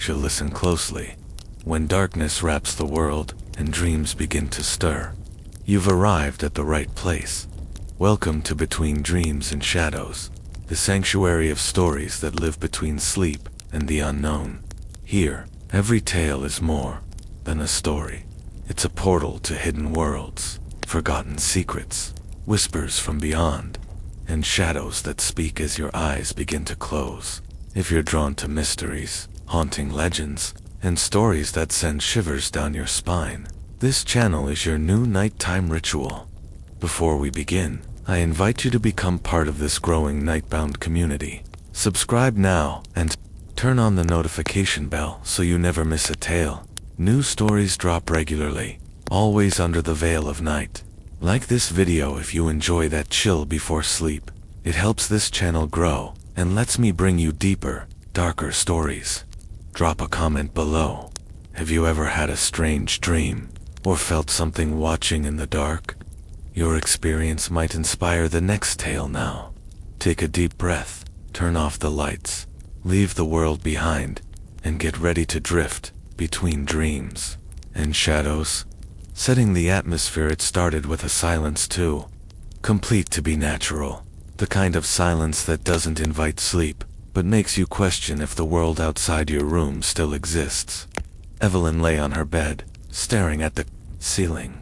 she'll listen closely. When darkness wraps the world and dreams begin to stir, you've arrived at the right place. Welcome to Between Dreams and Shadows, the sanctuary of stories that live between sleep and the unknown. Here, every tale is more than a story. It's a portal to hidden worlds, forgotten secrets, whispers from beyond, and shadows that speak as your eyes begin to close. If you're drawn to mysteries, haunting legends, and stories that send shivers down your spine, this channel is your new nighttime ritual. Before we begin, I invite you to become part of this growing nightbound community. Subscribe now and turn on the notification bell so you never miss a tale. New stories drop regularly, always under the veil of night. Like this video if you enjoy that chill before sleep. It helps this channel grow and lets me bring you deeper, darker stories. Drop a comment below. Have you ever had a strange dream or felt something watching in the dark? Your experience might inspire the next tale now. Take a deep breath, turn off the lights, leave the world behind, and get ready to drift between dreams and shadows. Setting the atmosphere, it started with a silence too, complete to be natural. The kind of silence that doesn't invite sleep, but makes you question if the world outside your room still exists. Evelyn lay on her bed, staring at the ceiling.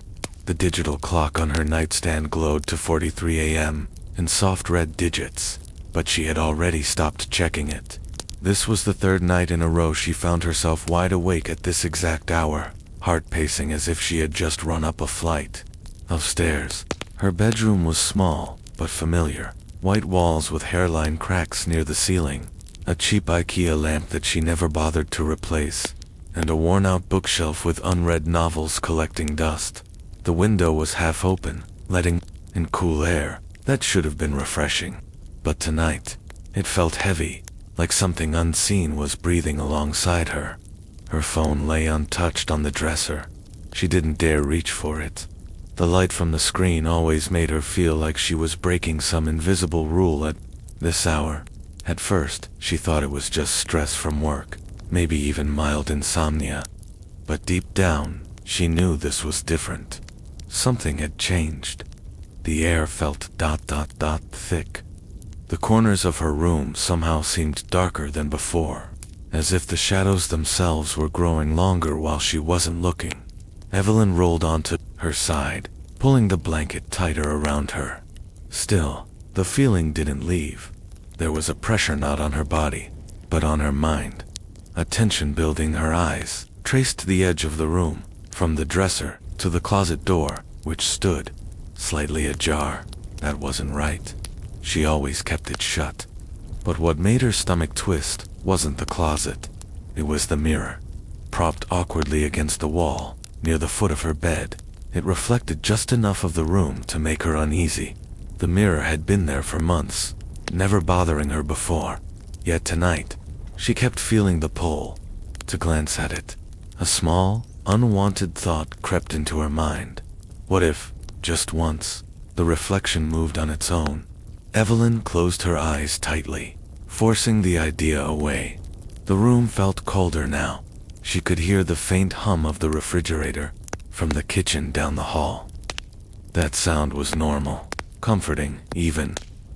The digital clock on her nightstand glowed to 43 a.m. in soft red digits, but she had already stopped checking it. This was the third night in a row she found herself wide awake at this exact hour, heart pacing as if she had just run up a flight of stairs. Her bedroom was small, but familiar. White walls with hairline cracks near the ceiling, a cheap IKEA lamp that she never bothered to replace, and a worn-out bookshelf with unread novels collecting dust. The window was half open, letting in cool air that should have been refreshing. But tonight, it felt heavy, like something unseen was breathing alongside her. Her phone lay untouched on the dresser. She didn't dare reach for it. The light from the screen always made her feel like she was breaking some invisible rule at this hour. At first, she thought it was just stress from work, maybe even mild insomnia. But deep down, she knew this was different. Something had changed. The air felt thick. The corners of her room somehow seemed darker than before, as if the shadows themselves were growing longer while she wasn't looking. Evelyn rolled onto her side, pulling the blanket tighter around her. Still, the feeling didn't leave. There was a pressure not on her body, but on her mind. A tension building. Her eyes traced the edge of the room, from the dresser to the closet door, which stood slightly ajar. That wasn't right. She always kept it shut. But what made her stomach twist wasn't the closet. It was the mirror, propped awkwardly against the wall, near the foot of her bed. It reflected just enough of the room to make her uneasy. The mirror had been there for months, never bothering her before. Yet tonight, she kept feeling the pull to glance at it. A small, unwanted thought crept into her mind. What if, just once, the reflection moved on its own? Evelyn closed her eyes tightly, forcing the idea away. The room felt colder now. She could hear the faint hum of the refrigerator from the kitchen down the hall. That sound was normal, comforting even,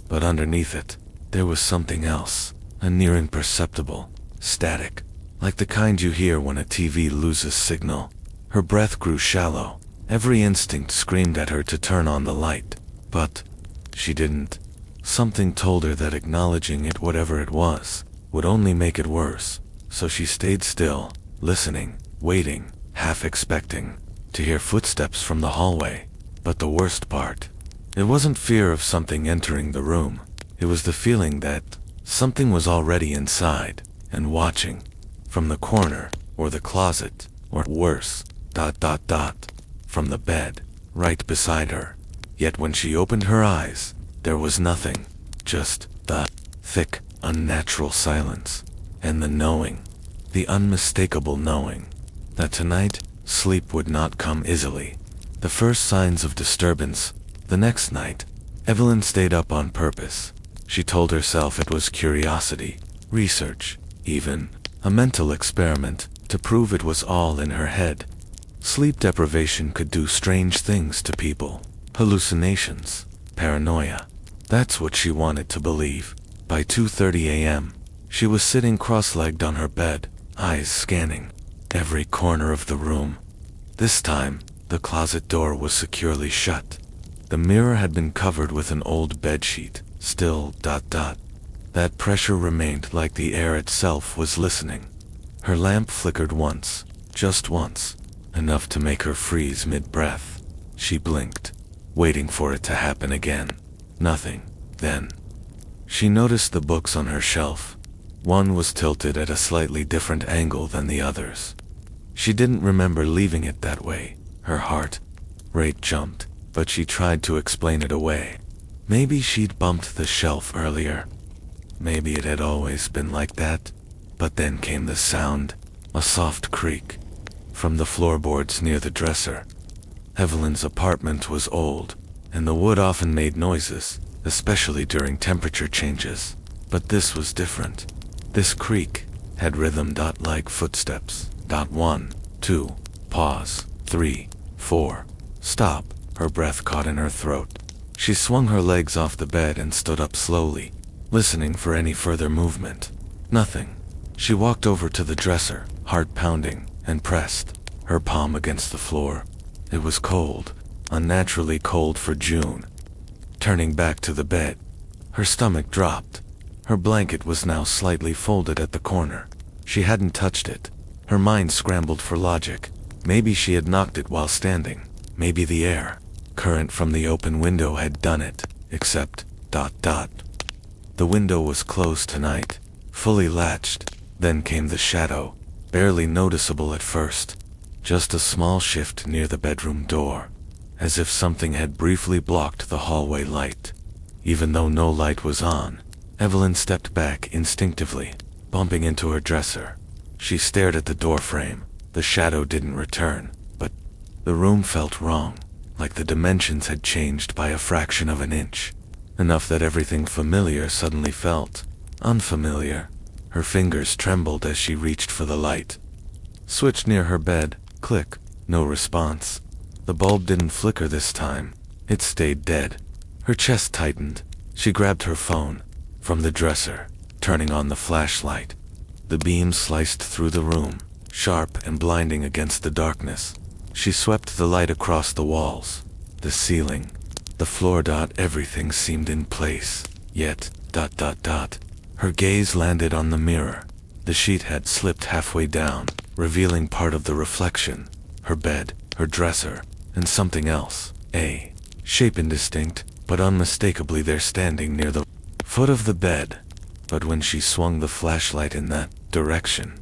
but underneath it, there was something else, a near imperceptible static, like the kind you hear when a TV loses signal. Her breath grew shallow. Every instinct screamed at her to turn on the light, but she didn't. Something told her that acknowledging it, whatever it was, would only make it worse. So she stayed still, listening, waiting, half expecting to hear footsteps from the hallway. But the worst part, it wasn't fear of something entering the room. It was the feeling that something was already inside and watching from the corner or the closet, or worse, from the bed right beside her. Yet when she opened her eyes, there was nothing, just the thick, unnatural silence, and the knowing, the unmistakable knowing, that tonight, sleep would not come easily. The first signs of disturbance. The next night, Evelyn stayed up on purpose. She told herself it was curiosity, research, even A mental experiment to prove it was all in her head. Sleep deprivation could do strange things to people. Hallucinations, paranoia. That's what she wanted to believe. By 2:30 a.m., she was sitting cross-legged on her bed, eyes scanning every corner of the room. This time, the closet door was securely shut. The mirror had been covered with an old bedsheet. Still, that pressure remained, like the air itself was listening. Her lamp flickered once, just once, enough to make her freeze mid-breath. She blinked, waiting for it to happen again. Nothing. Then, she noticed the books on her shelf. One was tilted at a slightly different angle than the others. She didn't remember leaving it that way. Her heart rate jumped, but she tried to explain it away. Maybe she'd bumped the shelf earlier. Maybe it had always been like that. But then came the sound, a soft creak, from the floorboards near the dresser. Evelyn's apartment was old, and the wood often made noises, especially during temperature changes. But this was different. This creak had rhythm, like footsteps. 1, 2, pause, 3, 4, stop. Her breath caught in her throat. She swung her legs off the bed and stood up slowly, listening for any further movement. Nothing. She walked over to the dresser, heart pounding, and pressed her palm against the floor. It was cold, unnaturally cold for June. Turning back to the bed, her stomach dropped. Her blanket was now slightly folded at the corner. She hadn't touched it. Her mind scrambled for logic. Maybe she had knocked it while standing. Maybe the air current from the open window had done it, except, The window was closed tonight, fully latched. Then came the shadow, barely noticeable at first. Just a small shift near the bedroom door, as if something had briefly blocked the hallway light. Even though no light was on, Evelyn stepped back instinctively, bumping into her dresser. She stared at the doorframe. The shadow didn't return, but the room felt wrong, like the dimensions had changed by a fraction of an inch. Enough that everything familiar suddenly felt unfamiliar. Her fingers trembled as she reached for the light. Switched near her bed. Click. No response. The bulb didn't flicker this time. It stayed dead. Her chest tightened. She grabbed her phone from the dresser, turning on the flashlight. The beam sliced through the room, sharp and blinding against the darkness. She swept the light across the walls, the ceiling, the floor. Everything seemed in place. Yet, her gaze landed on the mirror. The sheet had slipped halfway down, revealing part of the reflection. Her bed, her dresser, and something else. A shape indistinct, but unmistakably there, standing near the foot of the bed. But when she swung the flashlight in that direction,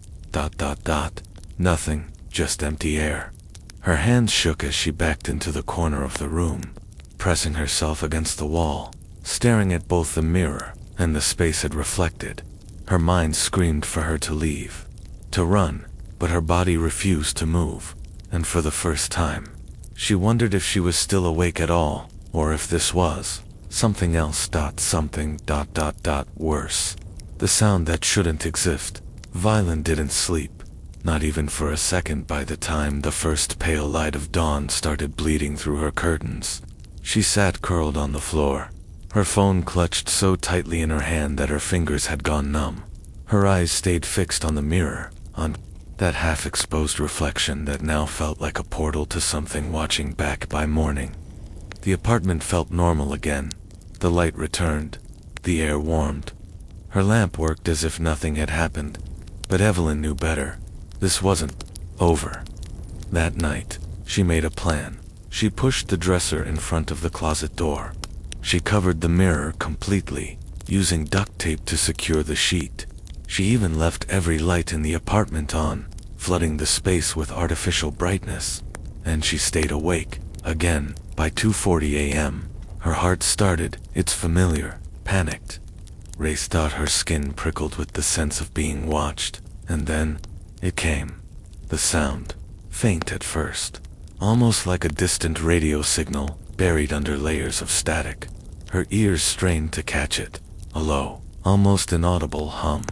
nothing, just empty air. Her hands shook as she backed into the corner of the room, pressing herself against the wall, staring at both the mirror and the space it reflected. Her mind screamed for her to leave, to run, but her body refused to move. And for the first time, she wondered if she was still awake at all, or if this was something else. Something worse. The sound that shouldn't exist. Violet didn't sleep, not even for a second. By the time the first pale light of dawn started bleeding through her curtains, she sat curled on the floor, her phone clutched so tightly in her hand that her fingers had gone numb. Her eyes stayed fixed on the mirror, on that half-exposed reflection that now felt like a portal to something watching back. By morning, the apartment felt normal again. The light returned. The air warmed. Her lamp worked as if nothing had happened. But Evelyn knew better. This wasn't over. That night, she made a plan. She pushed the dresser in front of the closet door. She covered the mirror completely, using duct tape to secure the sheet. She even left every light in the apartment on, flooding the space with artificial brightness. And she stayed awake, again. By 2:40 a.m., her heart started, its familiar, panicked race. Her skin prickled with the sense of being watched. And then, it came. The sound, faint at first, almost like a distant radio signal, buried under layers of static. Her ears strained to catch it, a low, almost inaudible hum.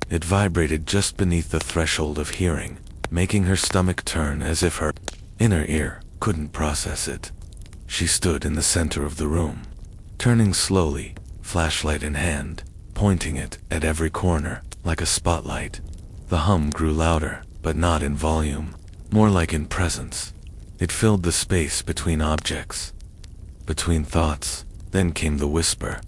It vibrated just beneath the threshold of hearing, making her stomach turn as if her inner ear couldn't process it. She stood in the center of the room, turning slowly, flashlight in hand, pointing it at every corner, like a spotlight. The hum grew louder, but not in volume, more like in presence. It filled the space between objects, between thoughts. Then came the whisper,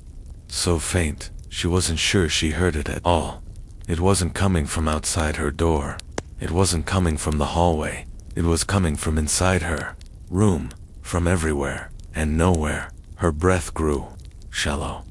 so faint, she wasn't sure she heard it at all. It wasn't coming from outside her door. It wasn't coming from the hallway. It was coming from inside her room, from everywhere and nowhere. Her breath grew shallow.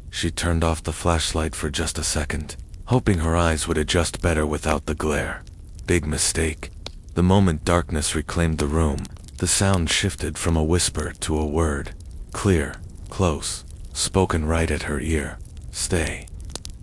She turned off the flashlight for just a second, hoping her eyes would adjust better without the glare. Big mistake. The moment darkness reclaimed the room, the sound shifted from a whisper to a word. Clear, close, spoken right at her ear. Stay.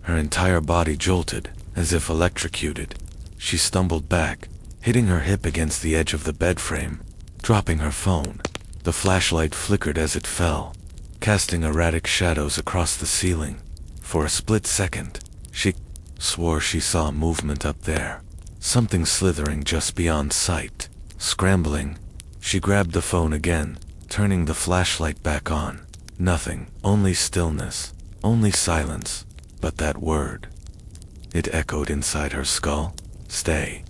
Her entire body jolted, as if electrocuted. She stumbled back, hitting her hip against the edge of the bed frame, dropping her phone. The flashlight flickered as it fell, casting erratic shadows across the ceiling. For a split second, she swore she saw movement up there, something slithering just beyond sight. Scrambling, she grabbed the phone again, turning the flashlight back on. Nothing, only stillness, only silence. But that word, it echoed inside her skull. Stay.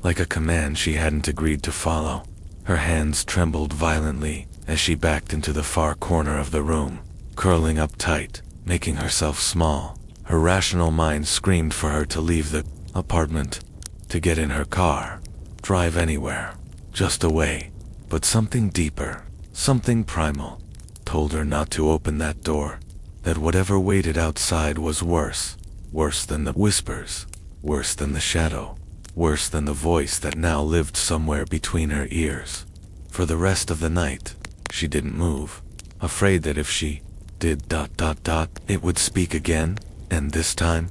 Like a command she hadn't agreed to follow. Her hands trembled violently as she backed into the far corner of the room, curling up tight, making herself small. Her rational mind screamed for her to leave the apartment, to get in her car, drive anywhere, just away. But something deeper, something primal, told her not to open that door, that whatever waited outside was worse, worse than the whispers, worse than the shadow, worse than the voice that now lived somewhere between her ears. For the rest of the night, she didn't move, afraid that if she did ... it would speak again, and this time ...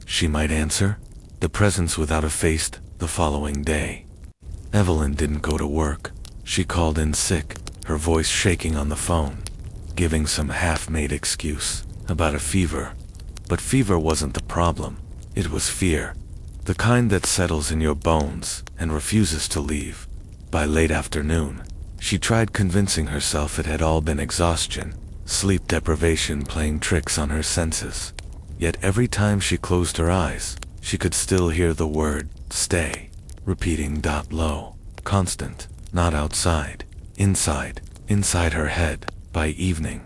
she might answer. The presence without a face. The following day, Evelyn didn't go to work. She called in sick, her voice shaking on the phone, giving some half-made excuse about a fever. But fever wasn't the problem. It was fear, the kind that settles in your bones and refuses to leave. By late afternoon, she tried convincing herself it had all been exhaustion, sleep deprivation playing tricks on her senses. Yet every time she closed her eyes, she could still hear the word, stay, repeating low, constant, not outside, inside her head. By evening,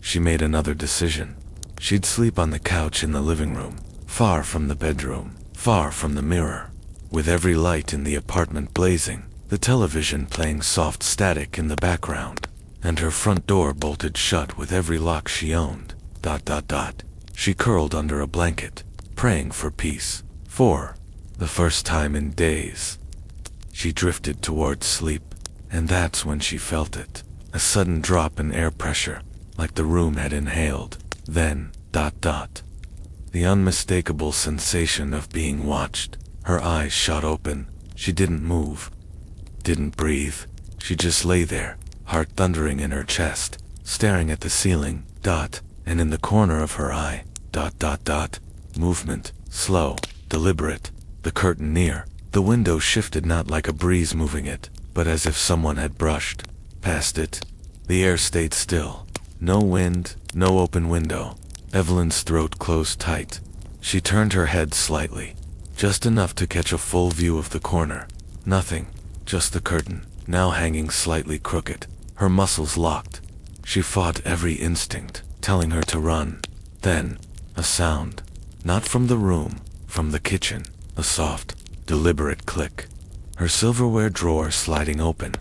she made another decision. She'd sleep on the couch in the living room, far from the bedroom, far from the mirror, with every light in the apartment blazing, the television playing soft static in the background, and her front door bolted shut with every lock she owned. She curled under a blanket, praying for peace. For the first time in days, she drifted towards sleep, and that's when she felt it. A sudden drop in air pressure, like the room had inhaled. Then, the unmistakable sensation of being watched. Her eyes shot open. She didn't move, didn't breathe. She just lay there, heart thundering in her chest, staring at the ceiling. And in the corner of her eye, movement, slow, deliberate. The curtain near the window shifted, not like a breeze moving it, but as if someone had brushed past it. The air stayed still. No wind, no open window. Evelyn's throat closed tight. She turned her head slightly, just enough to catch a full view of the corner. Nothing, just the curtain, now hanging slightly crooked. Her muscles locked. She fought every instinct, telling her to run. Then, a sound. Not from the room, from the kitchen. A soft, deliberate click. Her silverware drawer sliding open,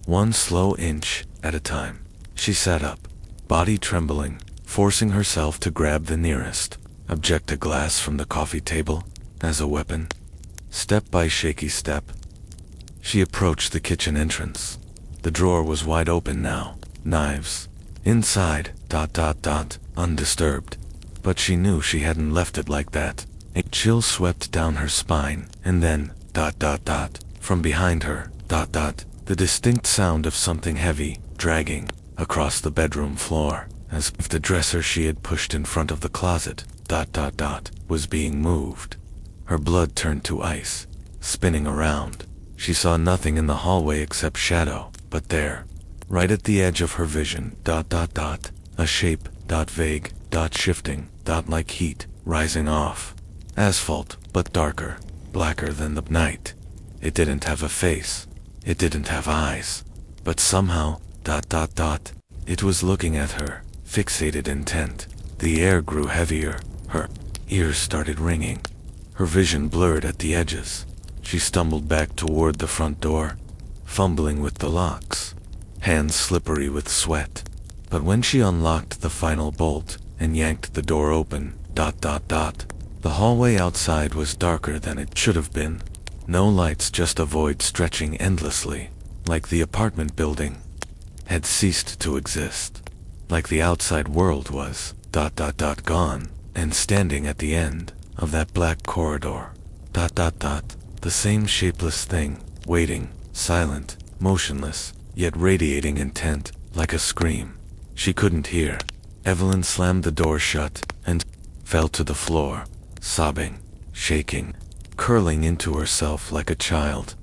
one slow inch at a time. She sat up, body trembling, forcing herself to grab the nearest object, a glass from the coffee table, as a weapon. Step by shaky step, she approached the kitchen entrance. The drawer was wide open now, knives inside, undisturbed. But she knew she hadn't left it like that. A chill swept down her spine, and then, from behind her, the distinct sound of something heavy, dragging across the bedroom floor, as if the dresser she had pushed in front of the closet, was being moved. Her blood turned to ice, spinning around. She saw nothing in the hallway except shadow, but there, right at the edge of her vision, a shape, vague, shifting, like heat, rising off asphalt, but darker, blacker than the night. It didn't have a face. It didn't have eyes. But somehow, it was looking at her, fixated intent. The air grew heavier. Her ears started ringing. Her vision blurred at the edges. She stumbled back toward the front door, fumbling with the locks, hands slippery with sweat. But when she unlocked the final bolt and yanked the door open, the hallway outside was darker than it should have been. No lights, just a void stretching endlessly, like the apartment building had ceased to exist, like the outside world was, gone, and standing at the end of that black corridor, the same shapeless thing, waiting, silent, motionless, yet radiating intent, like a scream she couldn't hear. Evelyn slammed the door shut and fell to the floor, sobbing, shaking, curling into herself like a child.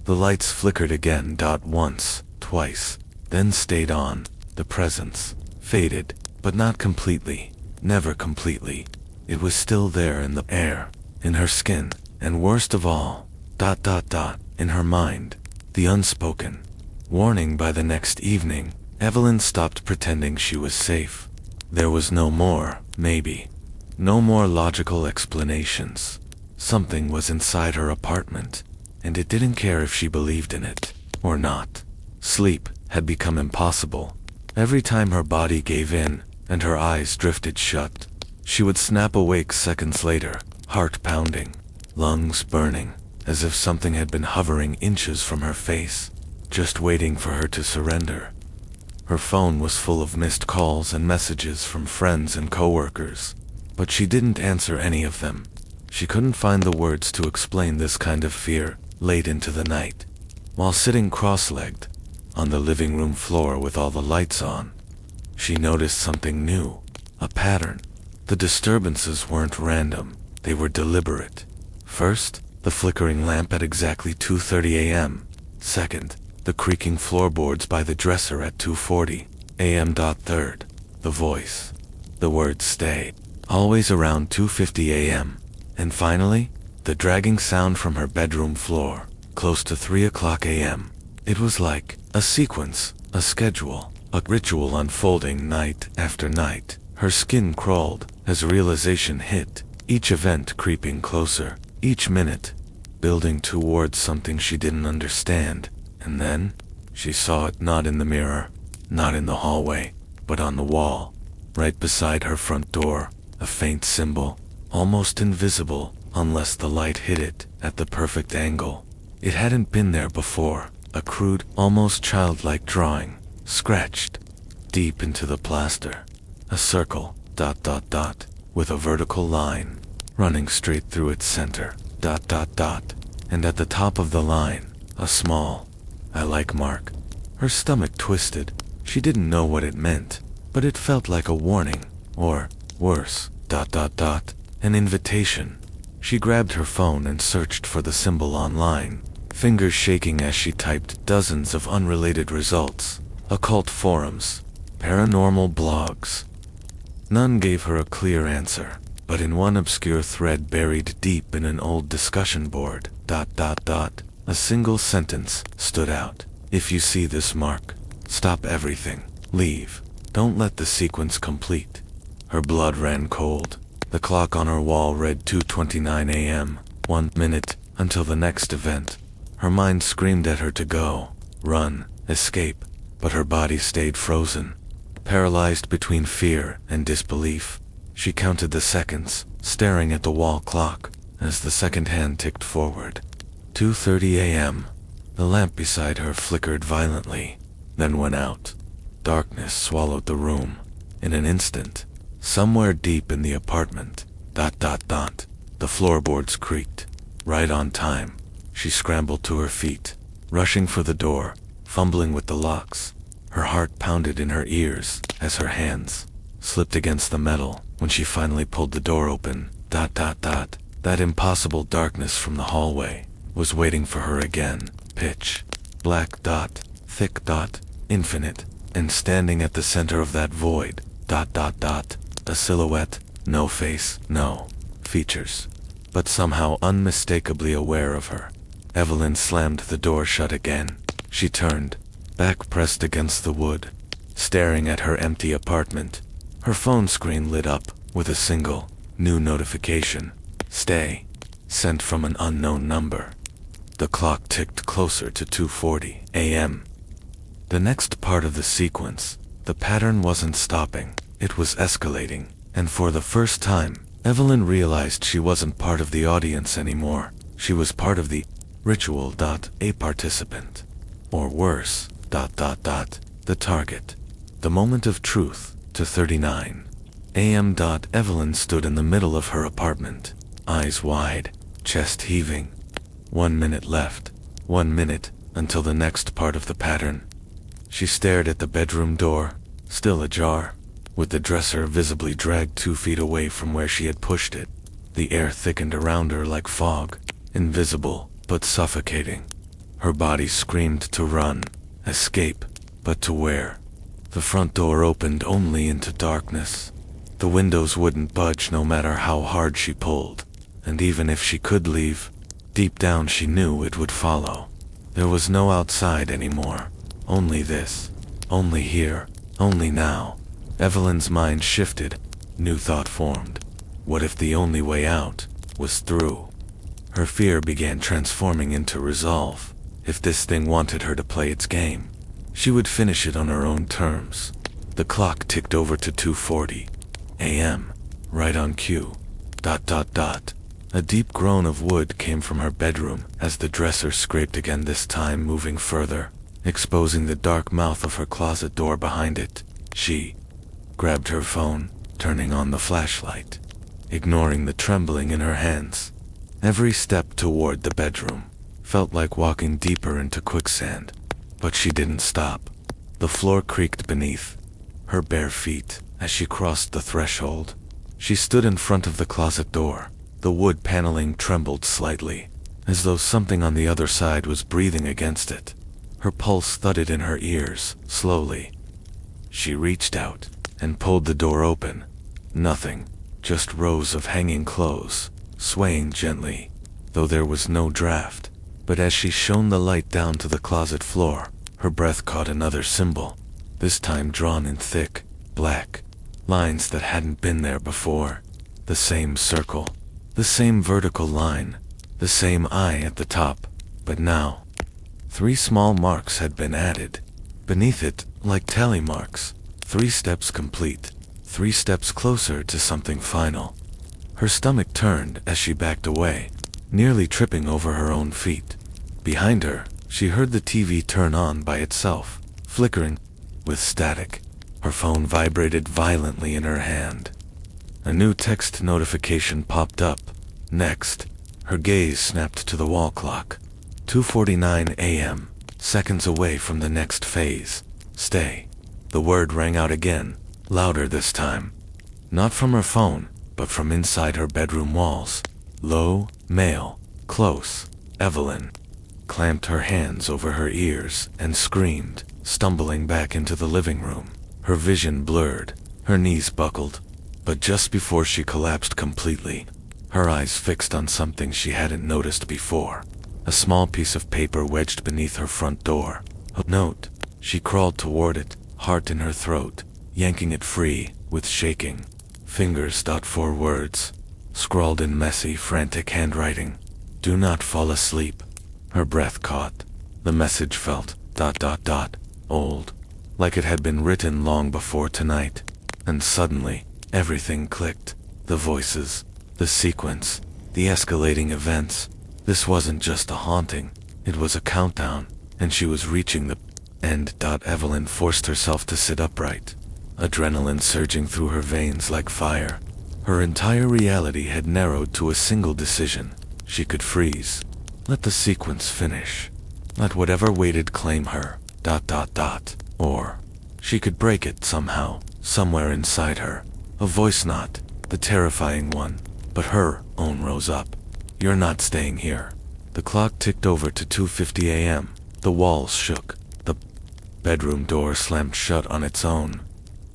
The lights flickered again, once, twice, then stayed on. The presence faded, but not completely, never completely. It was still there in the air, in her skin, and worst of all, in her mind, the unspoken warning. By the next evening, Evelyn stopped pretending she was safe. There was no more, maybe. No more logical explanations. Something was inside her apartment, and it didn't care if she believed in it or not. Sleep had become impossible. Every time her body gave in and her eyes drifted shut, she would snap awake seconds later, heart pounding, lungs burning, as if something had been hovering inches from her face, just waiting for her to surrender. Her phone was full of missed calls and messages from friends and coworkers, but she didn't answer any of them. She couldn't find the words to explain this kind of fear late into the night. While sitting cross-legged on the living room floor with all the lights on, she noticed something new, a pattern. The disturbances weren't random, they were deliberate. First, the flickering lamp at exactly 2:30 a.m. Second, the creaking floorboards by the dresser at 2:40 a.m. Third, the voice. The words stay, always around 2:50 a.m. And finally, the dragging sound from her bedroom floor, close to 3 o'clock a.m. It was like a sequence, a schedule, a ritual unfolding night after night. Her skin crawled as realization hit, each event creeping closer, each minute building towards something she didn't understand. And then, she saw it, not in the mirror, not in the hallway, but on the wall, right beside her front door, a faint symbol, almost invisible unless the light hit it at the perfect angle. It hadn't been there before, a crude, almost childlike drawing, scratched deep into the plaster. A circle, with a vertical line running straight through its center, and at the top of the line, a small, I like mark. Her stomach twisted. She didn't know what it meant, but it felt like a warning, or, worse, an invitation. She grabbed her phone and searched for the symbol online, fingers shaking as she typed dozens of unrelated results. Occult forums, paranormal blogs. None gave her a clear answer, but in one obscure thread buried deep in an old discussion board, a single sentence stood out. If you see this mark, stop everything, leave, don't let the sequence complete. Her blood ran cold. The clock on her wall read 2:29 a.m., 1 minute until the next event. Her mind screamed at her to go, run, escape, but her body stayed frozen. Paralyzed between fear and disbelief, she counted the seconds, staring at the wall clock as the second hand ticked forward. 2:30 a.m. The lamp beside her flickered violently, then went out. Darkness swallowed the room. In an instant, somewhere deep in the apartment, the floorboards creaked. Right on time, she scrambled to her feet, rushing for the door, fumbling with the locks. Her heart pounded in her ears as her hands slipped against the metal, When she finally pulled the door open, that impossible darkness from the hallway was waiting for her again. Pitch black dot, thick dot, infinite, and standing at the center of that void, a silhouette, no face, no features, but somehow unmistakably aware of her. Evelyn slammed the door shut again. She turned, back pressed against the wood, staring at her empty apartment. Her phone screen lit up with a single, new notification. Stay. Sent from an unknown number. The clock ticked closer to 2:40 a.m. The next part of the sequence, the pattern wasn't stopping, it was escalating, and for the first time, Evelyn realized she wasn't part of the audience anymore. She was part of the ritual. A participant. Or worse, the target. The moment of truth, 2:39 a.m. Evelyn stood in the middle of her apartment, eyes wide, chest heaving. 1 minute left, 1 minute, until the next part of the pattern. She stared at the bedroom door, still ajar, with the dresser visibly dragged 2 feet away from where she had pushed it. The air thickened around her like fog, invisible, but suffocating. Her body screamed to run, escape, but to where? The front door opened only into darkness. The windows wouldn't budge no matter how hard she pulled, and even if she could leave, deep down she knew it would follow. There was no outside anymore, only this, only here, only now. Evelyn's mind shifted, new thought formed. What if the only way out was through? Her fear began transforming into resolve. If this thing wanted her to play its game, she would finish it on her own terms. The clock ticked over to 2:40 a.m., right on cue. A deep groan of wood came from her bedroom as the dresser scraped again, this time moving further, exposing the dark mouth of her closet door behind it. She grabbed her phone, turning on the flashlight, ignoring the trembling in her hands. Every step toward the bedroom felt like walking deeper into quicksand, but she didn't stop. The floor creaked beneath her bare feet as she crossed the threshold. She stood in front of the closet door. The wood paneling trembled slightly, as though something on the other side was breathing against it. Her pulse thudded in her ears, slowly. She reached out and pulled the door open. Nothing, just rows of hanging clothes, swaying gently, though there was no draft. But as she shone the light down to the closet floor, her breath caught another symbol, this time drawn in thick, black lines that hadn't been there before. The same circle, the same vertical line, the same eye at the top, but now 3 small marks had been added. Beneath it, like tally marks, 3 steps complete, 3 steps closer to something final. Her stomach turned as she backed away, nearly tripping over her own feet. Behind her, she heard the TV turn on by itself, flickering with static. Her phone vibrated violently in her hand. A new text notification popped up. Next, her gaze snapped to the wall clock. 2:49 a.m., seconds away from the next phase. Stay. The word rang out again, louder this time. Not from her phone, but from inside her bedroom walls. Low, male, close. Evelyn clamped her hands over her ears and screamed, stumbling back into the living room. Her vision blurred, her knees buckled, but just before she collapsed completely, her eyes fixed on something she hadn't noticed before. A small piece of paper wedged beneath her front door. A note. She crawled toward it, heart in her throat, yanking it free, with shaking fingers. 4 words, scrawled in messy, frantic handwriting. Do not fall asleep. Her breath caught. The message felt old, like it had been written long before tonight. And suddenly, everything clicked. The voices, the sequence, the escalating events. This wasn't just a haunting, it was a countdown, and she was reaching the end. Evelyn forced herself to sit upright, adrenaline surging through her veins like fire. Her entire reality had narrowed to a single decision. She could freeze. Let the sequence finish. Let whatever waited claim her. Or she could break it somehow, somewhere inside her. A voice, not the terrifying one, but her own rose up. "You're not staying here." The clock ticked over to 2:50 a.m. The walls shook. The bedroom door slammed shut on its own.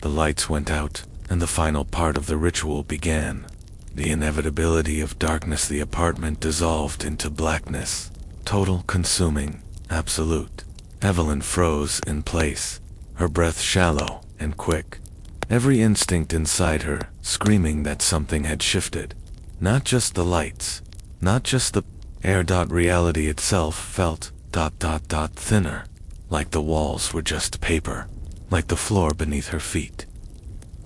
The lights went out, and the final part of the ritual began. The inevitability of darkness. The apartment dissolved into blackness. Total, consuming, absolute. Evelyn froze in place, her breath shallow and quick. Every instinct inside her screaming that something had shifted. Not just the lights, not just the air. Reality itself felt thinner, like the walls were just paper, like the floor beneath her feet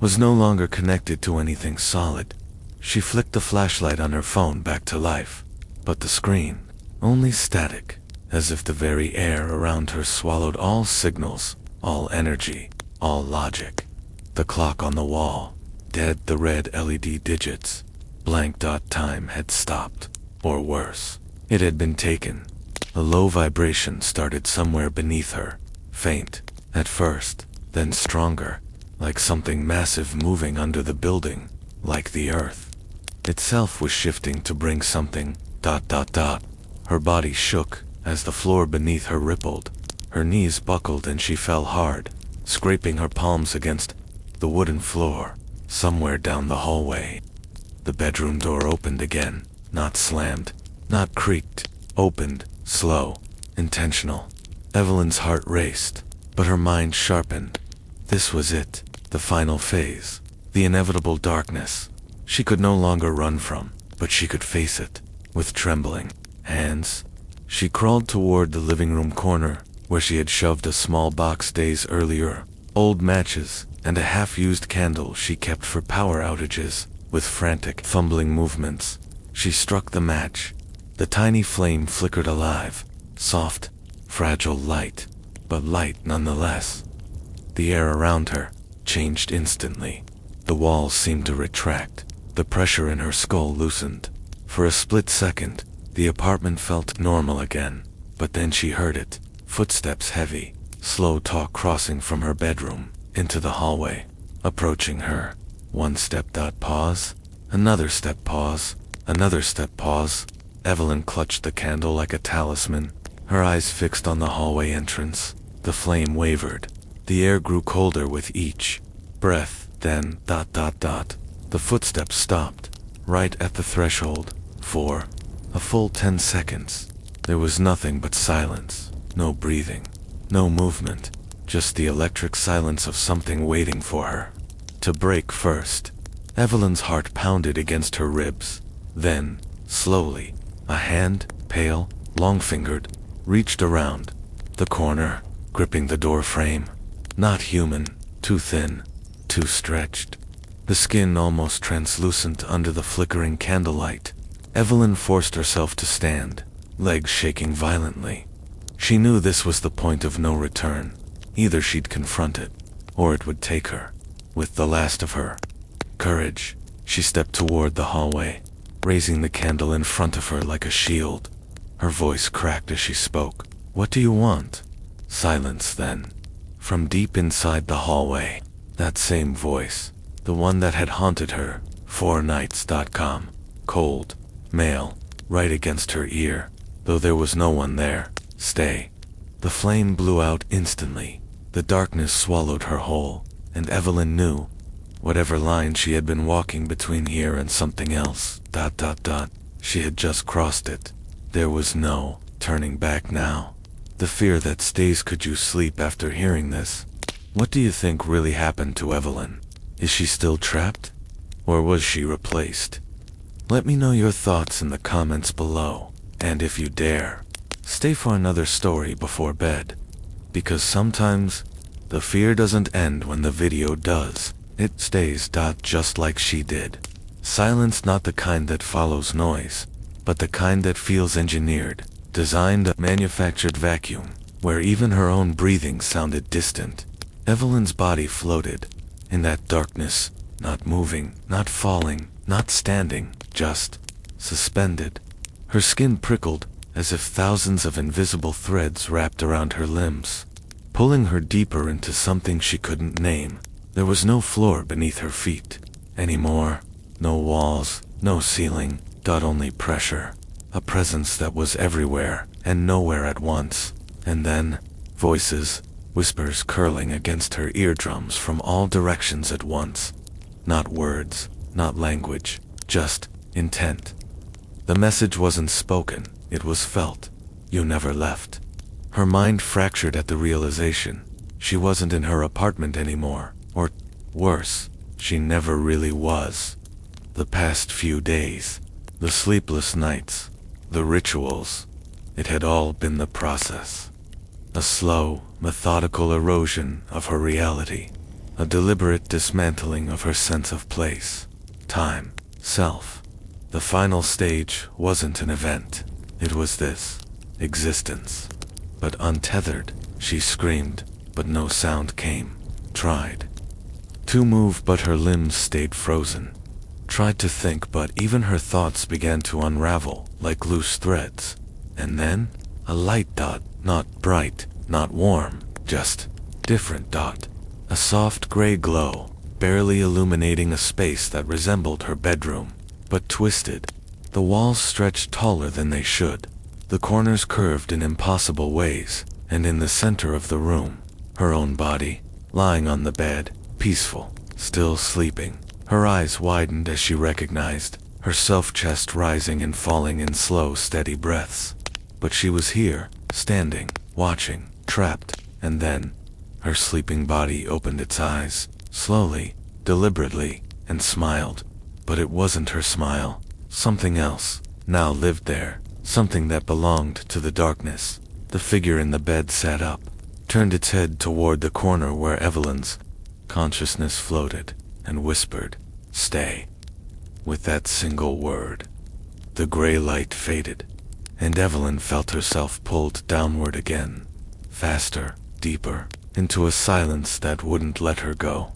was no longer connected to anything solid. She flicked the flashlight on her phone back to life, but the screen, only static, as if the very air around her swallowed all signals, all energy, all logic. The clock on the wall, dead, the red LED digits, blank. Time had stopped, or worse, it had been taken. A low vibration started somewhere beneath her, faint at first, then stronger, like something massive moving under the building, like the earth itself was shifting to bring something. Her body shook as the floor beneath her rippled. Her knees buckled and she fell hard, scraping her palms against the wooden floor. Somewhere down the hallway, the bedroom door opened again, not slammed, not creaked, opened, slow, intentional. Evelyn's heart raced, but her mind sharpened. This was it, the final phase, the inevitable darkness. She could no longer run from, but she could face it. With trembling hands, she crawled toward the living room corner, where she had shoved a small box days earlier, old matches, and a half-used candle she kept for power outages. With frantic, fumbling movements, she struck the match. The tiny flame flickered alive, soft, fragile light, but light nonetheless. The air around her changed instantly. The walls seemed to retract. The pressure in her skull loosened. For a split second, the apartment felt normal again, but then she heard it. Footsteps, heavy, slow talk crossing from her bedroom into the hallway, approaching her. One step. Pause. Another step. Pause. Another step. Pause. Evelyn clutched the candle like a talisman, her eyes fixed on the hallway entrance. The flame wavered. The air grew colder with each breath. Then, the footsteps stopped, right at the threshold. For a full 10 seconds, there was nothing but silence. No breathing, no movement, just the electric silence of something waiting for her to break first. Evelyn's heart pounded against her ribs. Then, slowly, a hand, pale, long-fingered, reached around the corner, gripping the door frame. Not human, too thin, too stretched. The skin almost translucent under the flickering candlelight. Evelyn forced herself to stand, legs shaking violently. She knew this was the point of no return. Either she'd confront it, or it would take her. With the last of her courage, she stepped toward the hallway, raising the candle in front of her like a shield. Her voice cracked as she spoke. "What do you want?" Silence then. From deep inside the hallway, that same voice, the one that had haunted her 4 nights. Cold, male, right against her ear, though there was no one there. "Stay." The flame blew out instantly. The darkness swallowed her whole, and Evelyn knew, whatever line she had been walking between here and something else, she had just crossed it. There was no turning back now. The fear that stays. Could you sleep after hearing this? What do you think really happened to Evelyn? Is she still trapped? Or was she replaced? Let me know your thoughts in the comments below, and if you dare, stay for another story before bed. Because sometimes, the fear doesn't end when the video does. It stays. Just like she did. Silence, not the kind that follows noise, but the kind that feels engineered, designed, a manufactured vacuum, where even her own breathing sounded distant. Evelyn's body floated in that darkness, not moving, not falling, not standing, just suspended. Her skin prickled, as if thousands of invisible threads wrapped around her limbs, pulling her deeper into something she couldn't name. There was no floor beneath her feet anymore. No walls, no ceiling, only pressure. A presence that was everywhere and nowhere at once. And then, voices, whispers curling against her eardrums from all directions at once. Not words, not language, just intent. The message wasn't spoken, it was felt. You never left. Her mind fractured at the realization. She wasn't in her apartment anymore, or worse, she never really was. The past few days, the sleepless nights, the rituals, it had all been the process. A slow, methodical erosion of her reality. A deliberate dismantling of her sense of place, time, self. The final stage wasn't an event. It was this, existence. But untethered, she screamed, but no sound came. Tried to move, but her limbs stayed frozen. Tried to think, but even her thoughts began to unravel like loose threads. And then, a light dot, not bright, not warm, just different dot. A soft gray glow, barely illuminating a space that resembled her bedroom, but twisted. The walls stretched taller than they should. The corners curved in impossible ways, and in the center of the room, her own body, lying on the bed, peaceful, still sleeping. Her eyes widened as she recognized, her self-chest rising and falling in slow, steady breaths. But she was here, standing, watching, trapped, and then, her sleeping body opened its eyes, slowly, deliberately, and smiled. But it wasn't her smile. Something else now lived there, something that belonged to the darkness. The figure in the bed sat up, turned its head toward the corner where Evelyn's consciousness floated, and whispered, "Stay." With that single word, the gray light faded, and Evelyn felt herself pulled downward again, faster, deeper, into a silence that wouldn't let her go.